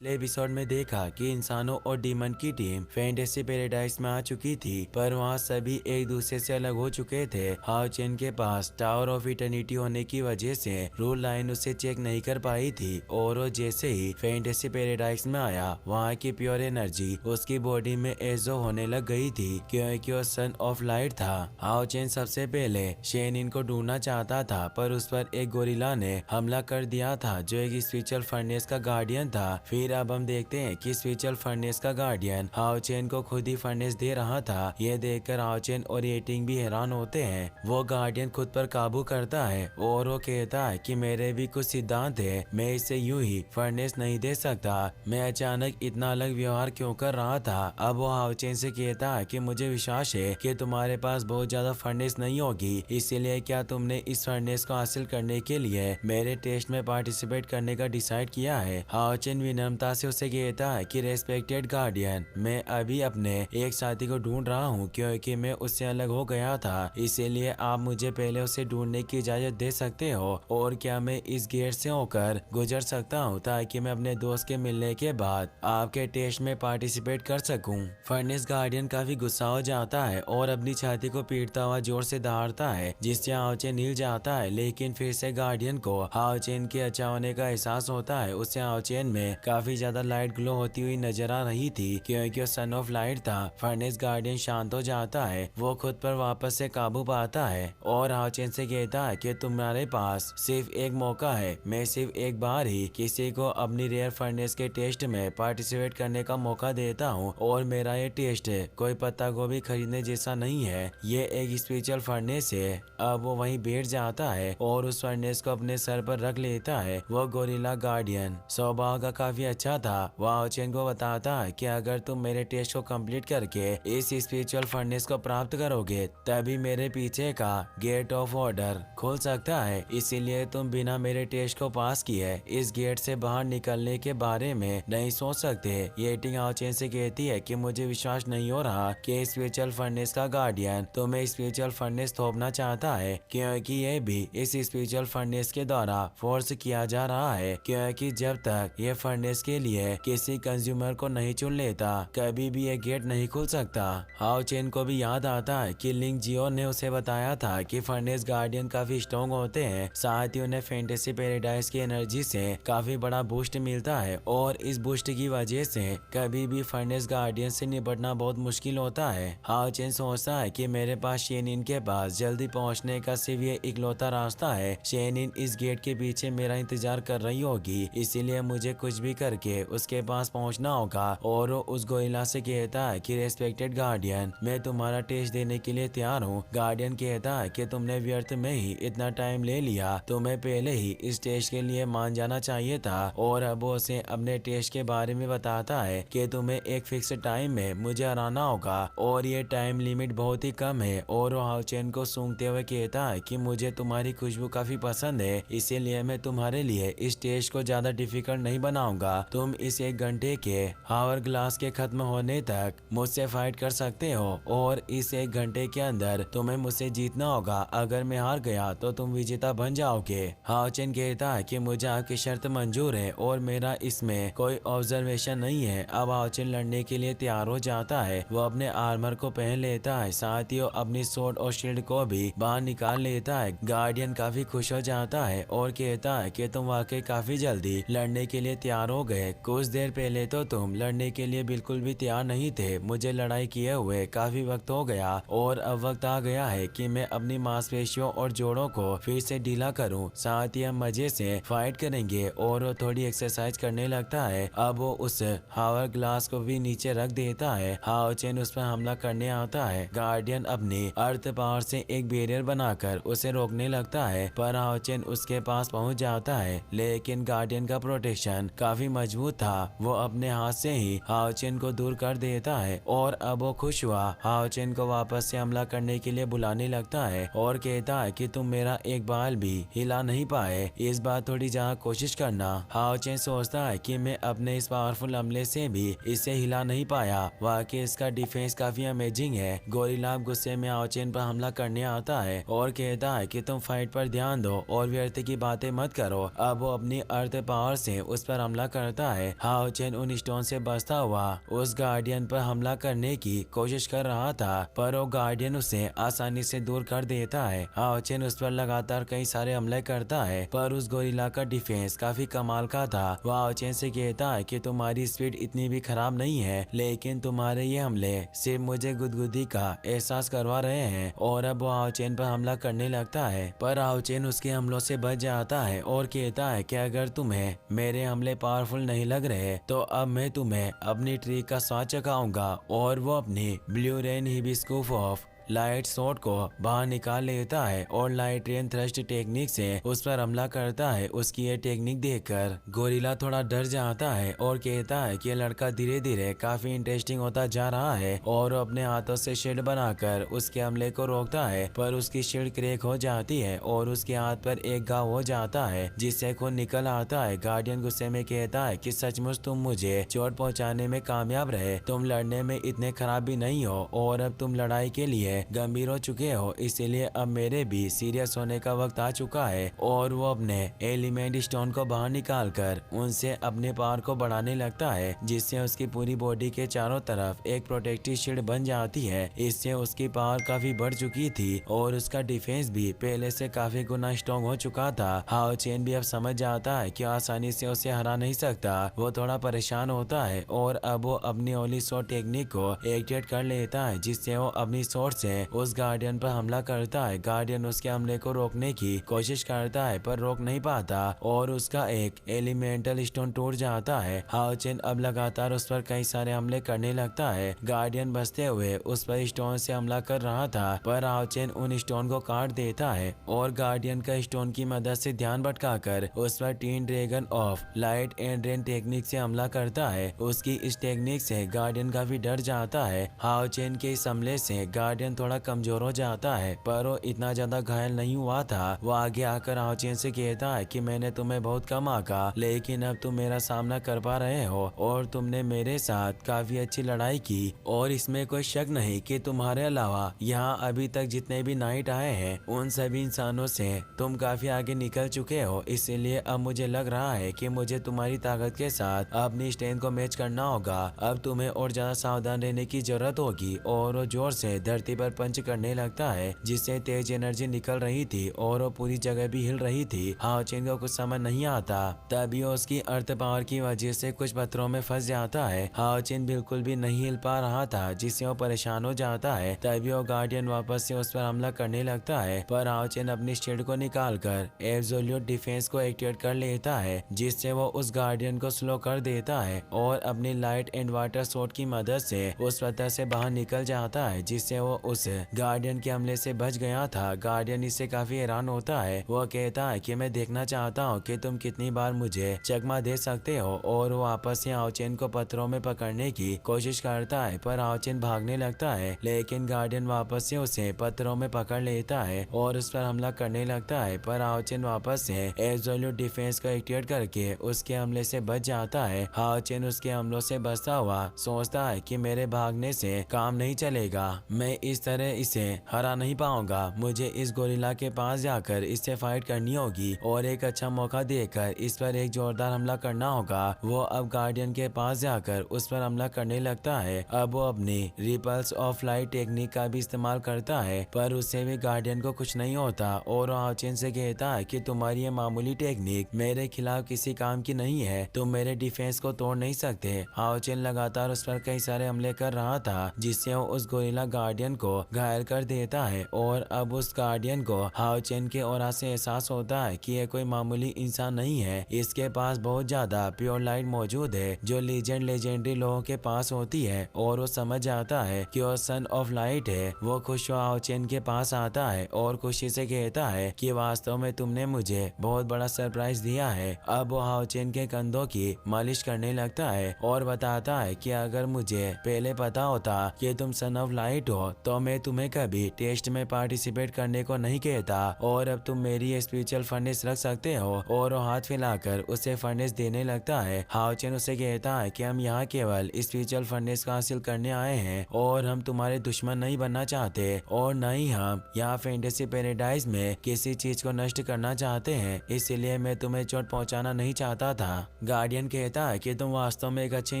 पिछले एपिसोड में देखा कि इंसानों और डीमन की टीम फैंटेसी पैराडाइज में आ चुकी थी, पर वहाँ सभी एक दूसरे से अलग हो चुके थे। हाओ चेन के पास टावर ऑफ इटर्निटी होने की वजह से रूल लाइन उसे चेक नहीं कर पाई थी, और वो जैसे ही फैंटेसी पैराडाइज में आया, वहाँ की प्योर एनर्जी उसकी बॉडी में एजो होने लग गई थी, क्योंकि वो सन ऑफ लाइट था। हाओ चेन सबसे पहले शेनिन को ढूंढना चाहता था, पर उस पर एक गोरिल्ला ने हमला कर दिया था, जो एक स्पिरिचुअल फर्नेस का गार्डियन था। फिर अब हम देखते हैं कि स्पिरिचुअल फर्नेस का गार्डियन हाओ चेन को खुद ही फर्नेस दे रहा था। ये देखकर हाओ चेन और येटिंग भी हैरान होते हैं। वो गार्डियन खुद पर काबू करता है और वो कहता है कि मेरे भी कुछ सिद्धांत है, मैं इसे यूं ही फर्नेस नहीं दे सकता। मैं अचानक इतना अलग व्यवहार क्यों कर रहा था। अब वो हाओ चेन से कहता है कि मुझे विश्वास है कि तुम्हारे पास बहुत ज्यादा फर्नेस नहीं होगी, इसीलिए क्या तुमने इस फर्नेस को हासिल करने के लिए मेरे टेस्ट में पार्टिसिपेट करने का डिसाइड किया है। हाओ चेन विनम्रता से उसे कहता है कि रेस्पेक्टेड गार्डियन, मैं अभी अपने एक साथी को ढूंढ रहा हूँ, क्योंकि मैं उससे अलग हो गया था, इसीलिए आप मुझे पहले उसे ढूंढने की इजाजत दे सकते हो, और क्या मैं इस गेट से होकर गुजर सकता हूँ ताकि मैं अपने दोस्त के मिलने के बाद आपके टेस्ट में पार्टिसिपेट कर सकूं। फर्नेस गार्डियन काफी गुस्सा हो जाता है और अपनी छाती को पीटता हुआ जोर से दहाड़ता है, जिससे हाओ चेन हिल जाता है, लेकिन फिर से गार्डियन को हाओ चेन के अच्छा होने का एहसास होता है। उससे हाओ चेन में काफी ज्यादा लाइट ग्लो होती हुई नजर आ रही थी, क्योंकि वो सन ऑफ लाइट था। फर्नेस गार्डियन शांत हो जाता है, वो खुद पर वापस से काबू पाता है और हाओ चेन से कहता है कि तुम्हारे पास सिर्फ एक मौका है, मैं सिर्फ एक बार ही किसी को अपनी रेयर फर्नेस के टेस्ट में पार्टिसिपेट करने का मौका देता हूँ, और मेरा ये टेस्ट कोई पत्ता गोभी खरीदने जैसा नहीं है, ये एक स्पिरिचुअल फर्नेस है। अब वो वहीं बैठ जाता है और उस फर्नेस को अपने सर पर रख लेता है। वो गोरिल्ला गार्डियन स्वभाव का काफी अच्छा था। वो हाओ चेन को बताता है कि अगर तुम मेरे टेस्ट को कंप्लीट करके इस स्पिरिचुअल फर्नेस को प्राप्त करोगे, तभी मेरे पीछे का गेट ऑफ ऑर्डर खुल सकता है, इसीलिए तुम बिना मेरे टेस्ट को पास किए इस गेट से बाहर निकलने के बारे में नहीं सोच सकते। येटिंग हाओ चेन से कहती है कि मुझे विश्वास नहीं हो रहा कि स्पिरिचुअल फर्नेस का गार्डियन तुम्हें स्पिरिचुअल फर्नेस थोपना चाहता है, क्योंकि ये भी इस स्पिरिचुअल फर्नेस के द्वारा फोर्स किया जा रहा है, क्योंकि जब तक ये फर्नेस के लिए किसी कंज्यूमर को नहीं चुन लेता, कभी भी ये गेट नहीं खुल सकता। हाओ चेन को भी याद आता है कि लिंग जियो ने उसे बताया था कि फर्नेस गार्डियन काफी स्ट्रॉन्ग होते हैं, साथ ही उन्हें फैंटेसी पैराडाइज की एनर्जी से काफी बड़ा बूस्ट मिलता है, और इस बूस्ट की वजह से कभी भी फर्नेस गार्डियन से निपटना बहुत मुश्किल होता है। हाओ चेन सोचता है कि मेरे पास शेनिन के पास जल्दी पहुंचने का सिर्फ ये इकलौता रास्ता है। शेनिन इस गेट के पीछे मेरा इंतजार कर रही होगी, इसीलिए मुझे कुछ भी करके उसके पास पहुंचना होगा। और वो उस गोरिल्ला से कहता है कि रेस्पेक्टेड गार्डियन, मैं तुम्हारा टेस्ट देने के लिए तैयार हूँ। गार्डियन कहता है कि तुमने व्यर्थ में ही इतना टाइम ले लिया, तुम्हें पहले ही इस टेस्ट के लिए मान जाना चाहिए था। और अब वो उसे अपने टेस्ट के बारे में बताता है कि तुम्हें एक फिक्स टाइम में मुझे हराना होगा, और ये टाइम लिमिट बहुत ही कम है। और वो हाओ चेन को सूंघते हुए कहता है कि मुझे तुम्हारी खुशबू काफी पसंद है, इसीलिए मैं तुम्हारे लिए इस टेस्ट को ज्यादा डिफिकल्ट नहीं बनाऊंगा। तुम इस 1 घंटे के हावर ग्लास के खत्म होने तक मुझसे फाइट कर सकते हो, और इस 1 घंटे के अंदर तुम्हें मुझसे जीतना होगा। अगर मैं हार गया तो तुम विजेता बन जाओगे। हाओ चेन कहता है कि मुझे आपकी शर्त मंजूर है और मेरा इसमें कोई ऑब्जर्वेशन नहीं है। अब हाओ चेन लड़ने के लिए तैयार हो जाता है। वो अपने आर्मर को पहन लेता है, साथ ही वो अपनी स्वॉर्ड और शील्ड को भी बाहर निकाल लेता है। गार्डियन काफी खुश हो जाता है और कहता है कि तुम वाकई काफी जल्दी लड़ने के लिए तैयार हो गए। कुछ देर पहले तो तुम लड़ने के लिए बिल्कुल भी तैयार नहीं थे। मुझे लड़ाई किए हुए काफी वक्त हो गया, और अब वक्त आ गया है कि मैं अपनी मांसपेशियों और जोड़ों को फिर से ढीला करूं। साथ ही हम मजे से फाइट करेंगे। और वो थोड़ी एक्सरसाइज करने लगता है। अब वो उस हावर ग्लास को भी नीचे रख देता है। हाओ चेन उस पर हमला करने आता है। गार्डियन अपनी अर्थ पावर से एक बैरियर बनाकर उसे रोकने लगता है, पर हाओ चेन उसके पास पहुंच जाता है, लेकिन गार्डियन का प्रोटेक्शन काफी मजबूत था। वो अपने हाथ से ही हाओ चेन को दूर कर देता है, और अब वो खुश हुआ हाओ चेन को वापस से हमला करने के लिए बुलाने लगता है और कहता है कि तुम मेरा एक बाल भी हिला नहीं पाए, इस बार थोड़ी ज्यादा कोशिश करना। हाओ चेन सोचता है कि मैं अपने इस पावरफुल हमले से भी इसे हिला नहीं पाया, वाकई इसका डिफेंस काफी अमेजिंग है। गोरिल्ला गुस्से में हाओ चेन पर हमला करने आता है और कहता है कि तुम फाइट पर ध्यान दो और व्यर्थ की बातें मत करो। अब वो अपनी अर्थ पावर से उस पर हमला कर करता है। हाओ चेन उन स्टोन से बचता हुआ उस गार्डियन पर हमला करने की कोशिश कर रहा था, पर वो गार्डियन उसे आसानी से दूर कर देता है। हाओ चेन उस पर लगातार कई सारे हमले करता है, पर उस गोरिल्ला का डिफेंस काफी कमाल का था। वो हाओ चेन से कहता है कि तुम्हारी स्पीड इतनी भी खराब नहीं है, लेकिन तुम्हारे ये हमले सिर्फ मुझे गुदगुदी का एहसास करवा रहे हैं। और अब वो हाओ चेन पर हमला करने लगता है, पर हाओ चेन उसके हमलों से बच जाता है और कहता है कि अगर तुम्हें मेरे हमले पावरफुल नहीं लग रहे तो अब मैं तुम्हें अपनी ट्रिक का स्वाद चखाऊंगा। और वो अपनी blue rain hibiscus of light shot को बाहर निकाल लेता है और लाइट रेन थ्रस्ट टेक्निक से उस पर हमला करता है। उसकी ये टेक्निक देखकर गोरिल्ला थोड़ा डर जाता है और कहता है कि ये लड़का धीरे धीरे काफी इंटरेस्टिंग होता जा रहा है, और अपने हाथों से शील्ड बनाकर उसके हमले को रोकता है, पर उसकी शील्ड क्रैक हो जाती है और उसके हाथ पर एक घाव हो जाता है जिससे खून निकल आता है। गार्डियन गुस्से में कहता है कि सचमुच तुम मुझे चोट पहुंचाने में कामयाब रहे, तुम लड़ने में इतने खराब भी नहीं हो और अब तुम लड़ाई के लिए गंभीर हो चुके हो, इसीलिए अब मेरे भी सीरियस होने का वक्त आ चुका है। और वो अपने एलिमेंट स्टोन को बाहर निकालकर उनसे अपने पावर को बढ़ाने लगता है, जिससे उसकी पूरी बॉडी के चारों तरफ एक प्रोटेक्टिव शील्ड बन जाती है। इससे उसकी पावर काफी बढ़ चुकी थी और उसका डिफेंस भी पहले से काफी गुना स्ट्रॉन्ग हो चुका था। हाओ चेन भी अब समझ जाता है कि आसानी से उसे हरा नहीं सकता। वो थोड़ा परेशान होता है और अब वो अपनी ओली शॉट टेक्निक को एक्टिवेट कर लेता है, जिससे वो अपनी शॉट से उस गार्डियन पर हमला करता है। गार्डियन उसके हमले को रोकने की कोशिश करता है पर रोक नहीं पाता और उसका एक एलिमेंटल स्टोन टूट जाता है। हाओ चेन अब लगातार उस पर कई सारे हमले करने लगता है। गार्डियन बचते हुए उस पर स्टोन से हमला कर रहा था, पर हाओ चेन उन स्टोन को काट देता है और गार्डियन का स्टोन की मदद से ध्यान भटकाकर उस पर tin dragon of light and rain technique से हमला करता है। उसकी इस टेक्निक से गार्डियन काफी डर जाता है। हाओ चेन के इस हमले से गार्डियन थोड़ा कमजोर हो जाता है, पर वो इतना ज्यादा घायल नहीं हुआ था। वो आगे आकर हाओ चेन से कहता है कि मैंने तुम्हें बहुत कम आका, लेकिन अब तुम मेरा सामना कर पा रहे हो और तुमने मेरे साथ काफी अच्छी लड़ाई की, और इसमें कोई शक नहीं कि तुम्हारे अलावा यहाँ अभी तक जितने भी नाइट आए हैं उन सभी इंसानों से तुम काफी आगे निकल चुके हो। इसीलिए अब मुझे लग रहा है कि मुझे तुम्हारी ताकत के साथ अपनी स्ट्रेंथ को मैच करना होगा। अब तुम्हें और ज्यादा सावधान रहने की जरूरत होगी। और वो जोर से धरती पर पंच करने लगता है, जिससे तेज एनर्जी निकल रही थी और वो पूरी जगह भी हिल रही थी। हाओ चेन को कुछ समझ नहीं आता, तभी वो उसकी अर्थ पावर की वजह से कुछ पत्थरों में फंस जाता है। हाओ चेन बिल्कुल भी नहीं हिल पा रहा था, जिससे वो परेशान हो जाता है। तभी वो गार्डियन वापस से उस पर हमला करने लगता है, पर हाओ चेन अपनी शील्ड को निकालकर एब्सोल्यूट डिफेंस को एक्टिवेट कर लेता है, जिससे वो उस गार्डियन को स्लो कर देता है और अपनी लाइट एंड वाटर शॉट की मदद से उस पत्थर से बाहर निकल जाता है, जिससे वो उस गार्डियन के हमले से बच गया था। गार्डियन इससे काफी हैरान होता है। वो कहता है कि मैं देखना चाहता हूँ कि तुम कितनी बार मुझे चकमा दे सकते हो, और वो वापस से हाओ चेन को पत्थरों में पकड़ने की कोशिश करता है, पर हाओ चेन भागने लगता है, लेकिन गार्डियन वापस से उसे पत्थरों में पकड़ लेता है और उस पर हमला करने लगता है, पर हाओ चेन वापस से एब्सोल्यूट डिफेंस को एक्टिवेट करके उसके हमले से बच जाता है। हाओ चेन उसके हमलों से बचता हुआ सोचता है कि मेरे भागने से काम नहीं चलेगा, मैं इस तरह इसे हरा नहीं पाऊंगा। मुझे इस गोरिल्ला के पास जाकर इससे फाइट करनी होगी और एक अच्छा मौका देकर इस पर एक जोरदार हमला करना होगा। वो अब गार्डियन के पास जाकर उस पर हमला करने लगता है। अब वो अपनी रिपल्स ऑफ लाइट टेक्निक का भी इस्तेमाल करता है, पर उससे भी गार्डियन को कुछ नहीं होता और हाओ चेन से कहता है कि तुम्हारी ये मामूली टेक्निक मेरे खिलाफ किसी काम की नहीं है, तुम मेरे डिफेंस को तोड़ नहीं सकते। हाओ चेन लगातार उस पर कई सारे हमले कर रहा था, जिससे वो उस गोरिल्ला गार्डियन को घायल कर देता है, और अब उस गार्डियन को हाओ चेन के ऑरा से एहसास होता है कि यह कोई मामूली इंसान नहीं है। इसके पास बहुत ज्यादा प्योर लाइट मौजूद है, जो लेजेंडरी लोगों के पास होती है, और वो समझ जाता है कि वो सन ऑफ लाइट है। वो खुश हाओ चेन के पास आता है और खुशी से कहता है कि वास्तव में तुमने मुझे बहुत बड़ा सरप्राइज दिया है। अब वो हाओ चेन के कंधों की मालिश करने लगता है और बताता है कि अगर मुझे पहले पता होता कि तुम सन ऑफ लाइट हो तो मैं तुम्हें कभी टेस्ट में पार्टिसिपेट करने को नहीं कहता और अब तुम मेरी स्पिरिचुअल फर्नेस रख सकते हो। और वो हाथ फैलाकर उसे फर्नेस देने लगता है। हाओ चेन उसे कहता है कि हम यहाँ केवल स्पिरिचुअल फर्नेस का हासिल करने आए हैं और हम तुम्हारे दुश्मन नहीं बनना चाहते और न ही हम यहाँ फैंटेसी पैराडाइज में किसी चीज को नष्ट करना चाहते हैं, इसीलिए मैं तुम्हें चोट पहुँचाना नहीं चाहता था। गार्डियन कहता है कि तुम वास्तव में एक अच्छे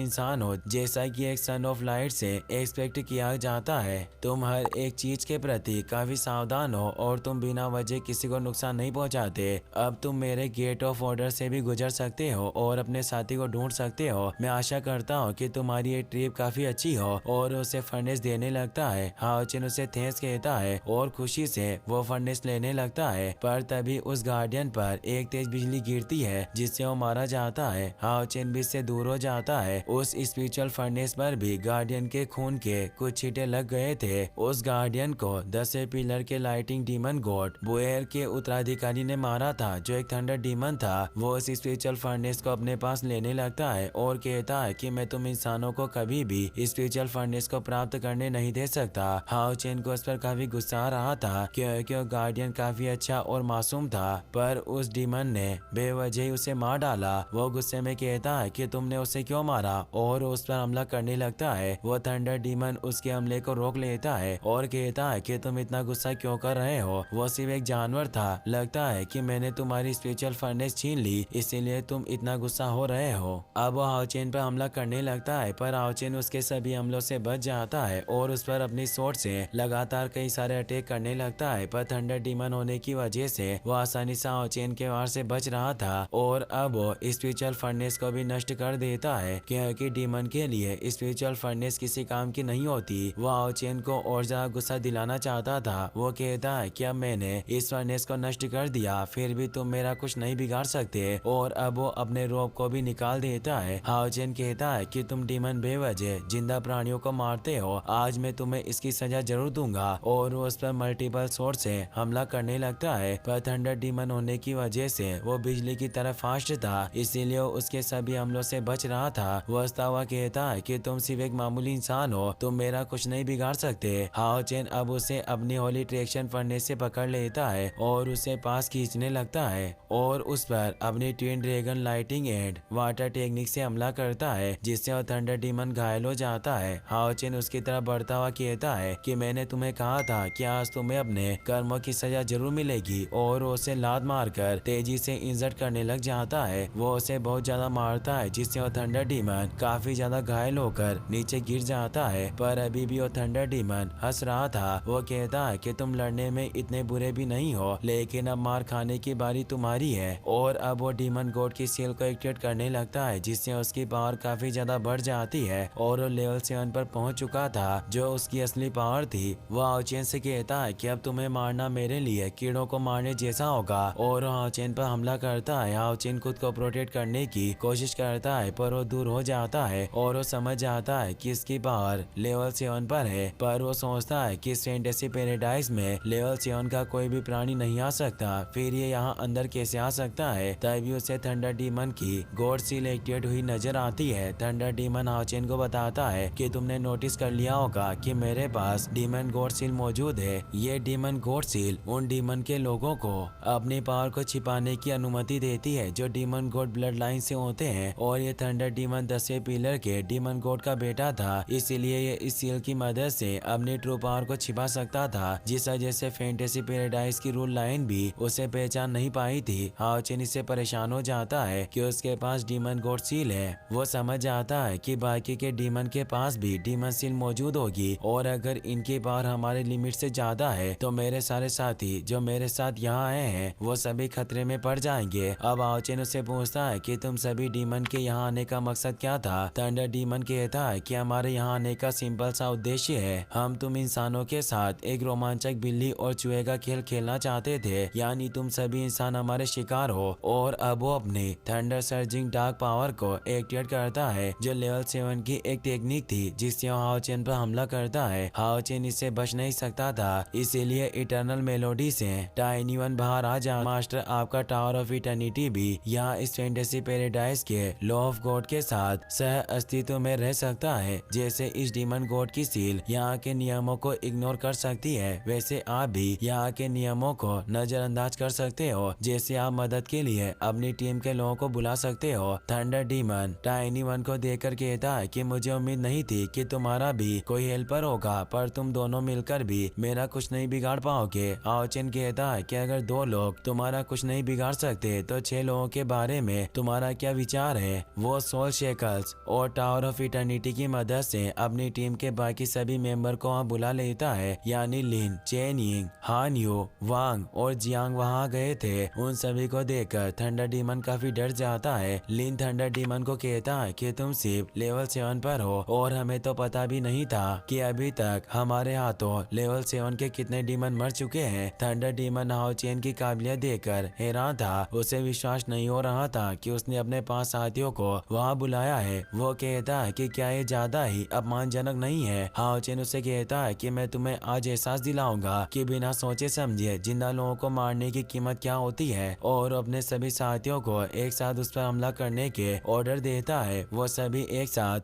इंसान हो, जैसा कि एक सन ऑफ लाइट से एक्सपेक्ट किया जाता है। तुम हर एक चीज के प्रति काफी सावधान हो और तुम बिना वजह किसी को नुकसान नहीं पहुंचाते। अब तुम मेरे गेट ऑफ ऑर्डर से भी गुजर सकते हो और अपने साथी को ढूंढ सकते हो। मैं आशा करता हूँ कि तुम्हारी ये ट्रिप काफी अच्छी हो। और उसे फर्नेस देने लगता है। हाओ चेन उसे थैंक्स कहता है और खुशी से वो फर्नेस लेने लगता है, पर तभी उस गार्डियन पर एक तेज बिजली गिरती है जिससे वो मारा जाता है। हाओ चेन भी इससे दूर हो जाता है। उस स्पिरिचुअल फर्नेस पर भी गार्डियन के खून के कुछ छींटे लग गए थे। उस गार्डियन को 10 पिलर के लाइटिंग डीमन गॉड बुएर के उत्तराधिकारी ने मारा था, जो एक थंडर डीमन था। वो इस स्पिरिचुअल फर्नेस को अपने पास लेने लगता है और कहता है कि मैं तुम इंसानों को कभी भी स्पिरिचुअल फर्नेस को प्राप्त करने नहीं दे सकता। हाओ चेन को उस पर काफी गुस्सा आ रहा था क्योंकि गार्डियन काफी अच्छा और मासूम था, पर उस डीमन ने बेवजह ही उसे मार डाला। वो गुस्से में कहता है कि तुमने उसे क्यों मारा और उस पर हमला करने लगता है। वो थंडर डीमन उसके हमले को रोक लेता है और कहता है कि तुम इतना गुस्सा क्यों कर रहे हो, वो सिर्फ एक जानवर था। लगता है कि मैंने तुम्हारी स्पिरिचुअल फर्नेस छीन ली, इसीलिए तुम इतना गुस्सा हो रहे हो। अब वो हाओ चेन पर हमला करने लगता है, पर हाओ चेन उसके सभी हमलों से बच जाता है और उस पर अपनी स्वॉर्ड से लगातार कई सारे अटैक करने लगता है। पर थंडर डीमन होने की वजह से वो आसानी से हाओ चेन के वार से बच रहा था और अब वो स्पिरिचुअल फर्नेस को भी नष्ट कर देता है, क्योंकि डीमन के लिए स्पिरिचुअल फर्नेस किसी काम की नहीं होती। वो हाओ चेन को और ज्यादा गुस्सा दिलाना चाहता था। वो कहता है कि अब मैंने इस फर्नेस को नष्ट कर दिया, फिर भी तुम मेरा कुछ नहीं बिगाड़ सकते, और अब वो अपने रोप को भी निकाल देता है। हाओ चेन कहता है कि तुम डीमन बेवजह जिंदा प्राणियों को मारते हो, आज मैं तुम्हें इसकी सजा जरूर दूंगा। और वो उस पर मल्टीपल सोर्स से हमला करने लगता है, पर थंडर डीमन होने की वजह से वो बिजली की तरह फास्ट था, इसीलिए वो उसके सभी हमलों से बच रहा था। वो हंसता हुआ कहता है कि तुम सिर्फ एक मामूली इंसान हो, तुम मेरा कुछ नहीं बिगाड़ सकते। हाओ चेन अब उसे अपनी होली ट्रैक्शन फर्नेस से पकड़ लेता है और उसे पास खींचने लगता है और उस पर अपनी twin dragon lighting and water technique से हमला करता है, जिससे वो थंडर डीमन घायल हो जाता है। हाओ चेन उसकी तरफ बढ़ता हुआ कहता है कि मैंने तुम्हें कहा था कि आज तुम्हें अपने कर्मों की सजा जरूर मिलेगी, और वो उसे लात मारकर तेजी से इंजर्ड करने लग जाता है। वो उसे बहुत ज्यादा मारता है, जिससे वो थंडर डीमन काफी ज्यादा घायल होकर नीचे गिर जाता है। पर अभी भी वो थंडर डीमन हंस रहा था। वो कहता है कि तुम लड़ने में इतने बुरे भी नहीं हो, लेकिन अब मार खाने की बारी तुम्हारी है। और अब वो डीमन गॉड की सील को एक्टिवेट करने लगता है, जिससे उसकी पावर काफी ज्यादा बढ़ जाती है और वो लेवल 7 पर पहुंच चुका था, जो उसकी असली पावर थी। वो हाओ चेन से कहता है कि अब तुम्हें मारना मेरे लिए कीड़ों को मारने जैसा होगा, और हाओ चेन पर हमला करता है। हाओ चेन खुद को प्रोटेक्ट करने की कोशिश करता है, पर वो दूर हो जाता है और वो समझ जाता है कि इसकी पावर लेवल 7 पर है। पर वो सोचता है कि इस फैंटेसी पैराडाइज में लेवल 7 का कोई भी प्राणी नहीं आ सकता, फिर ये यहाँ अंदर कैसे आ सकता है। तभी उसे थंडर डीमन की गॉड सील एक्टिवेट हुई नजर आती है। थंडर डीमन हाओ चेन को बताता है कि तुमने नोटिस कर लिया होगा कि मेरे पास डीमन गॉड सील मौजूद है। ये डीमन गॉड सील उन डीमन के लोगों को अपनी पावर को छिपाने की अनुमति देती है जो डीमन गॉड ब्लड लाइन से होते हैं, और ये थंडर डीमन 10वें पिलर के डीमन गॉड का बेटा था, इसीलिए ये इस सील की मदद से अपनी ट्रू पावर को छिपा सकता था, जिस वजह से फैंटेसी पैराडाइज की रूल लाइन भी उसे पहचान नहीं पाई थी। हाओ चेन इससे परेशान हो जाता है कि उसके पास डीमन गॉड सील है। वो समझ जाता है कि बाकी के डीमन के पास भी डीमन सील मौजूद होगी, और अगर इनकी पावर हमारे लिमिट से ज्यादा है तो मेरे सारे साथी जो मेरे साथ यहाँ आए हैं वो सभी खतरे में पड़ जाएंगे। अब हाओ चेन उससे पूछता है कि तुम सभी डीमन के यहाँ आने का मकसद क्या था। थंडर डीमन कहता है कि हमारे यहाँ आने का सिंपल सा उद्देश्य है, हम तुम इंसानों के साथ एक रोमांचक बिल्ली और चूहे का खेल खेलना चाहते थे, यानी तुम सभी इंसान हमारे शिकार हो। और अब वो अपनी थंडर सर्जिंग डार्क पावर को एक्टिवेट करता है, जो लेवल 7 की एक टेक्निक थी, जिससे हाओ चेन पर हमला करता है। हाओ चेन इससे बच नहीं सकता था, इसीलिए इटर्नल मेलोडी से टाइनी वन बाहर आ जा। मास्टर आपका टावर ऑफ इटर्निटी भी यहाँ इस फैंटेसी पैराडाइज के लॉ ऑफ गॉड के साथ सह अस्तित्व में रह सकता है, जैसे इस डीमन गॉड की सील यहाँ के नियमों को इग्नोर कर सकती है, वैसे आप भी यहाँ के नियमों को नजरअंदाज कर सकते हो। जैसे आप मदद के लिए अपनी टीम के लोगों को बुला सकते हो। थंडर डीमन टाइनी वन को देखकर कहता है कि मुझे उम्मीद नहीं थी कि तुम्हारा भी कोई हेल्पर होगा, पर तुम दोनों मिलकर भी मेरा कुछ नहीं बिगाड़ पाओगे। हाओचेन कहता है कि अगर 2 लोग तुम्हारा कुछ नहीं बिगाड़ सकते तो 6 लोगों के बारे में तुम्हारा क्या विचार है। वो सोल शेकल्स और टावर ऑफ इटर्निटी की मदद से अपनी टीम के बाकी सभी मेंबर को वहाँ बुला लेता है, यानी लिन, चेन यिंग, हान यू, वांग और जियांग वहाँ गए थे। उन सभी को देखकर थंडर डीमन काफी डर जाता है। लिन थंडर डीमन को कहता है कि तुम सिर्फ लेवल 7 पर हो और हमें तो पता भी नहीं था कि अभी तक हमारे हाथों लेवल 7 के कितने डीमन मर चुके हैं। थंडर डीमन हाओचेन की काबिलियत देखकर हैरान था। उसे विश्वास नहीं हो रहा था कि उसने अपने 5 साथियों को वहाँ बुलाया है। वो कहता है कि क्या ये ज्यादा ही अपमानजनक नहीं है। हाओचेन उसे कहता है कि मैं तुम्हें आज एहसास दिलाऊंगा कि बिना सोचे समझे जिंदा लोगों को मारने की कीमत क्या होती है, और अपने सभी साथियों को एक साथ उस पर हमला करने के ऑर्डर देता है। वो सभी एक साथ